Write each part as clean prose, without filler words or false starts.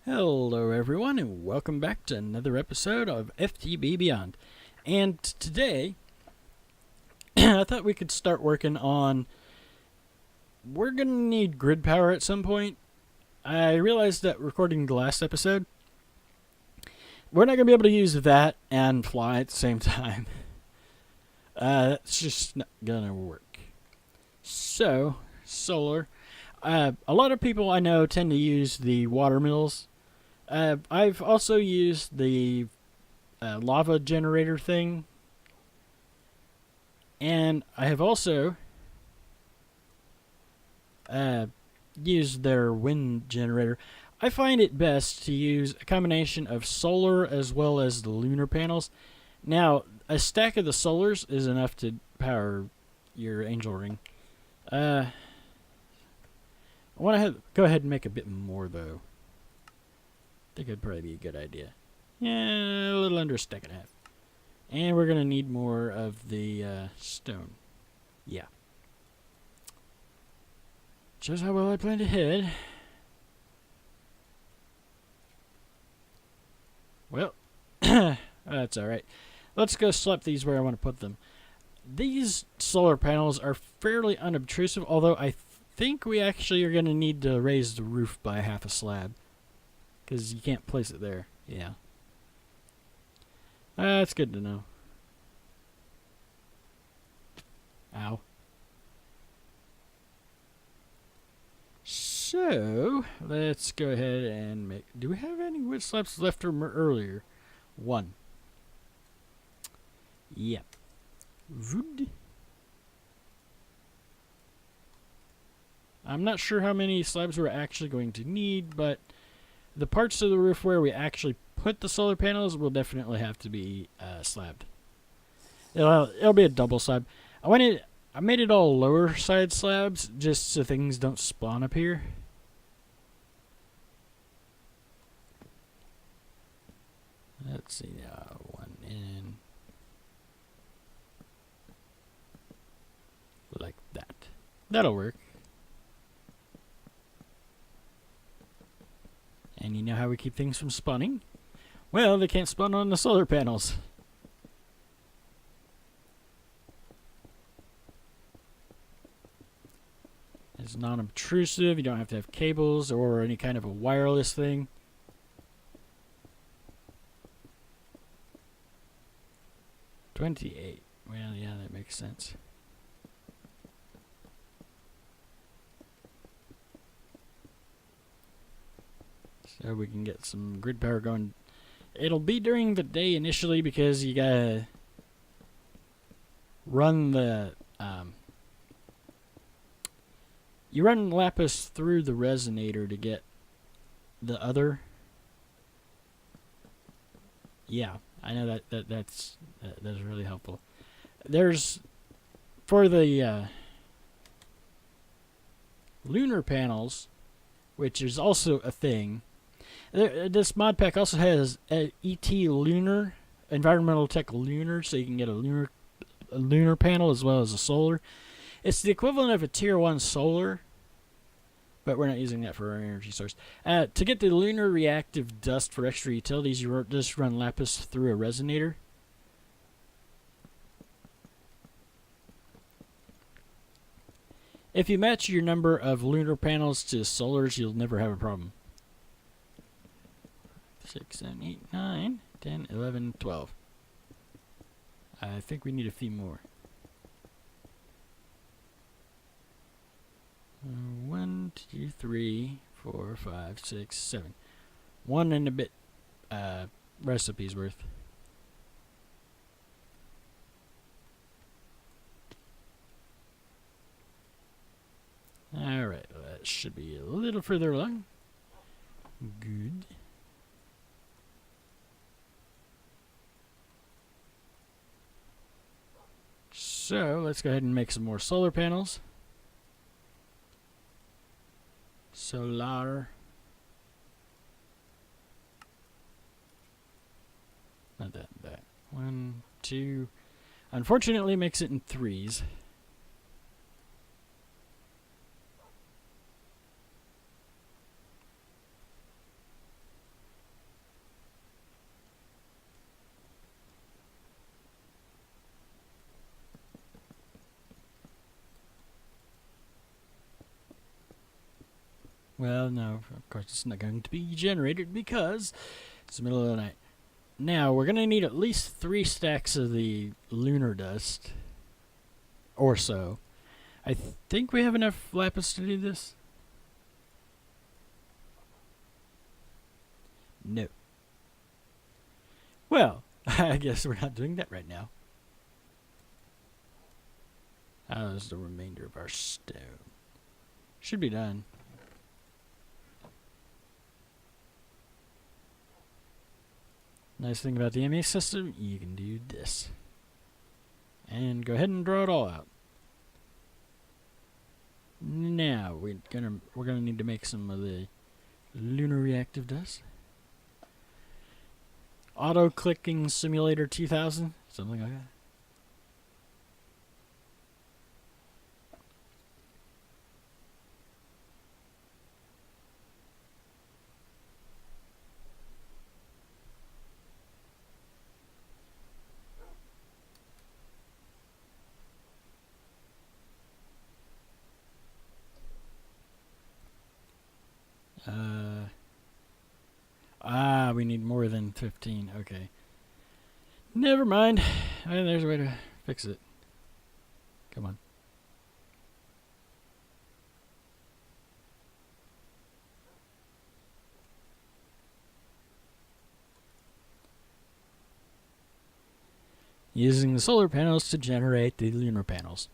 Hello everyone and welcome back to another episode of FTB Beyond. And today, I thought we could start working on, we're going to need grid power at some point. I realized that recording the last episode, we're not going to be able to use that and fly at the same time. It's just not going to work. So, solar. A lot of people I know tend to use the water mills. I've also used the lava generator thing, and I have also used their wind generator. I find it best to use a combination of solar as well as the lunar panels. Now, a stack of the solars is enough to power your angel ring. I want to go ahead and make a bit more, though. I think it'd probably be a good idea. Yeah, a little under a stack and a half. And we're going to need more of the stone. Yeah. Shows how well I planned ahead. Well, that's alright. Let's go slap these where I want to put them. These solar panels are fairly unobtrusive, although I think we actually are going to need to raise the roof by half a slab. Because you can't place it there. Yeah. That's good to know. Ow. So, let's go ahead and make... Do we have any wood slabs left from earlier? One. Yep. Wood. I'm not sure how many slabs we're actually going to need, but the parts of the roof where we actually put the solar panels will definitely have to be slabbed. It'll be a double slab. I made it all lower side slabs just so things don't spawn up here. Let's see, one in like that. That'll work. And you know how we keep things from spawning? Well, they can't spawn on the solar panels. It's non-obtrusive. You don't have to have cables or any kind of a wireless thing. $28. Well, yeah, that makes sense. So we can get some grid power going. It'll be during the day initially because you gotta run the you run lapis through the resonator to get the other. Yeah, I know that's really helpful. There's for the lunar panels, which is also a thing. This mod pack also has ET Lunar, Environmental Tech Lunar, so you can get a lunar panel as well as a solar. It's the equivalent of a Tier 1 solar, but we're not using that for our energy source. To get the lunar reactive dust for extra utilities, you just run lapis through a resonator. If you match your number of lunar panels to solars, you'll never have a problem. 6, 7, 8, 9, 10, 11, 12. I think we need a few more. 1, 2, 3, 4, 5, 6, 7. 1 and a bit recipes worth. Alright, well, that should be a little further along. Good. So, let's go ahead and make some more solar panels. Solar. Not that. 1, 2. Unfortunately, it makes it in 3s. Well, no, of course it's not going to be generated because it's the middle of the night. Now, we're going to need at least 3 stacks of the lunar dust. Or so. I think we have enough lapis to do this. No. Well, I guess we're not doing that right now. How's the remainder of our stone? Should be done. Nice thing about the MA system, you can do this. And go ahead and draw it all out. Now we're gonna need to make some of the lunar reactive dust. Auto clicking simulator 2000, something like that. We need more than 15. Okay. Never mind. There's a way to fix it. Come on. Using the solar panels to generate the lunar panels.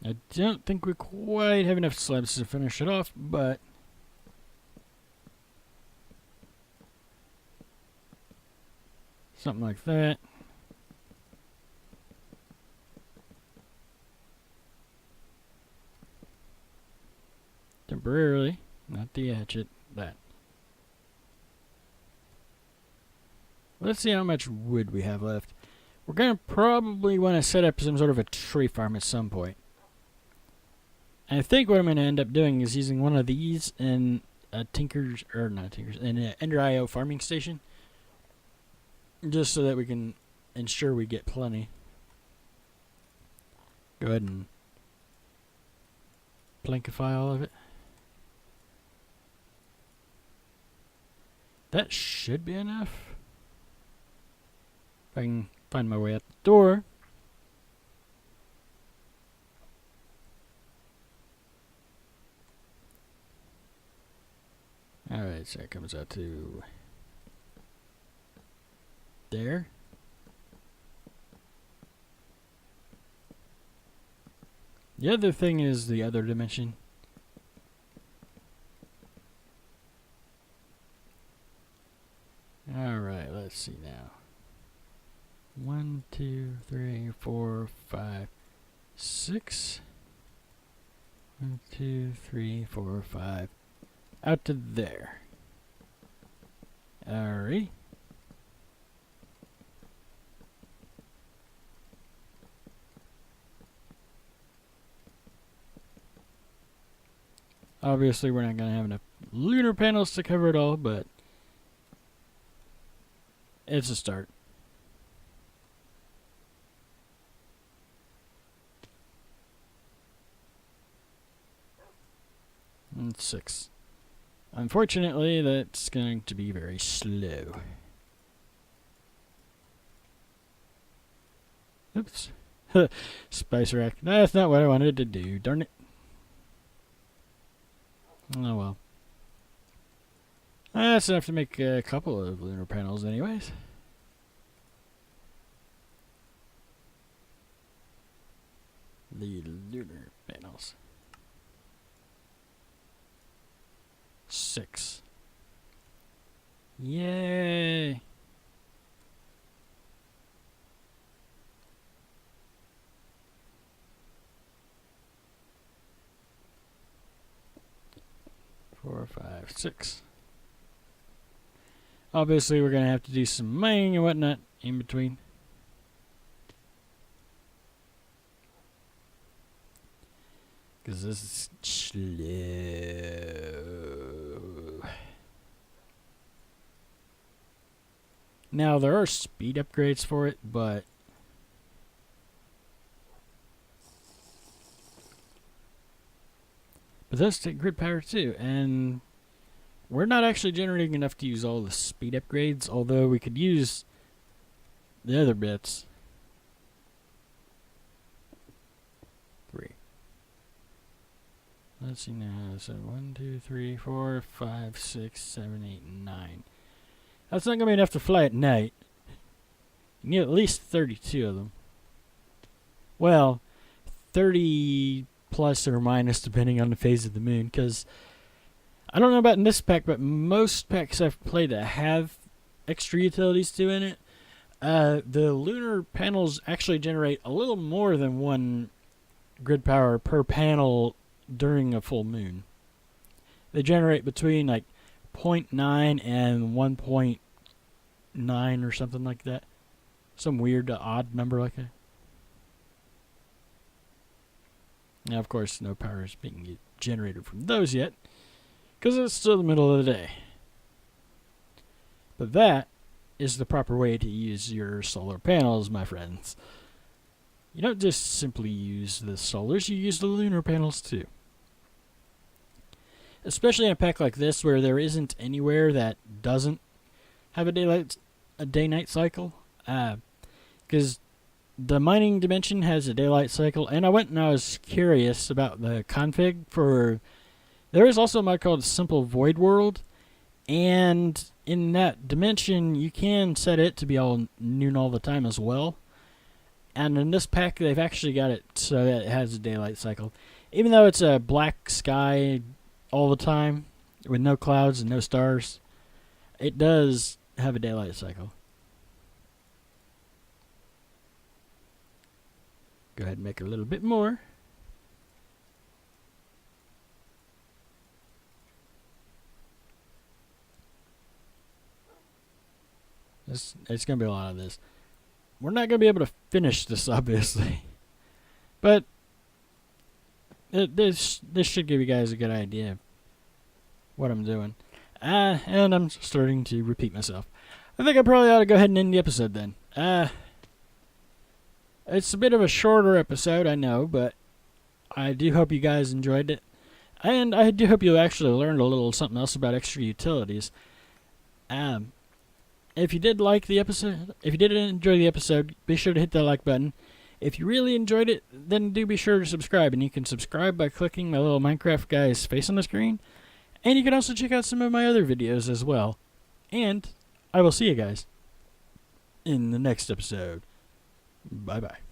I don't think we quite have enough slabs to finish it off, but something like that. Temporarily, not the hatchet, that. Let's see how much wood we have left. We're going to probably want to set up some sort of a tree farm at some point. I think what I'm going to end up doing is using one of these in a in an Ender IO farming station, just so that we can ensure we get plenty. Go ahead and plankify all of it. That should be enough. If I can find my way out the door. Alright, so it comes out to there. The other thing is the other dimension. Alright, let's see now. 1, 2, 3, 4, 5, 6. 1, 2, 3, 4, 5. Out to there. Alright. Obviously, we're not going to have enough lunar panels to cover it all, but it's a start. And 6. Unfortunately, that's going to be very slow. Oops. Spice rack. That's not what I wanted to do. Darn it. Oh well. That's enough to make a couple of lunar panels anyways. The lunar panels. 6. Yay! Four, 5, 6. Obviously, we're going to have to do some mining and whatnot in between. Because this is slow. Now, there are speed upgrades for it, but But those take grid power too, and we're not actually generating enough to use all the speed upgrades, although we could use the other bits. 3. Let's see now. So 1, 2, 3, 4, 5, 6, 7, 8, 9. That's not going to be enough to fly at night. You need at least 32 of them. Well, 30 plus or minus depending on the phase of the moon, because I don't know about in this pack, but most packs I've played that have extra utilities too in it, the lunar panels actually generate a little more than 1 grid power per panel during a full moon. They generate between like 0.9 and 1.9 or something like that. Some weird odd number like that. Now, of course, no power is being generated from those yet, because it's still the middle of the day. But that is the proper way to use your solar panels, my friends. You don't just simply use the solars, you use the lunar panels too. Especially in a pack like this where there isn't anywhere that doesn't have a day-night cycle. Because the mining dimension has a daylight cycle, and I went and I was curious about the config for... There is also a mod called Simple Void World, and in that dimension you can set it to be all noon all the time as well. And in this pack they've actually got it so that it has a daylight cycle. Even though it's a black sky all the time with no clouds and no stars, it does have a daylight cycle. Go ahead and make it a little bit more. It's going to be a lot of this. We're not going to be able to finish this, obviously. But this should give you guys a good idea of what I'm doing. And I'm starting to repeat myself. I think I probably ought to go ahead and end the episode then. It's a bit of a shorter episode, I know, but I do hope you guys enjoyed it. And I do hope you actually learned a little something else about extra utilities. If you did like the episode, if you did enjoy the episode, be sure to hit that like button. If you really enjoyed it, then do be sure to subscribe. And you can subscribe by clicking my little Minecraft guy's face on the screen. And you can also check out some of my other videos as well. And I will see you guys in the next episode. Bye-bye.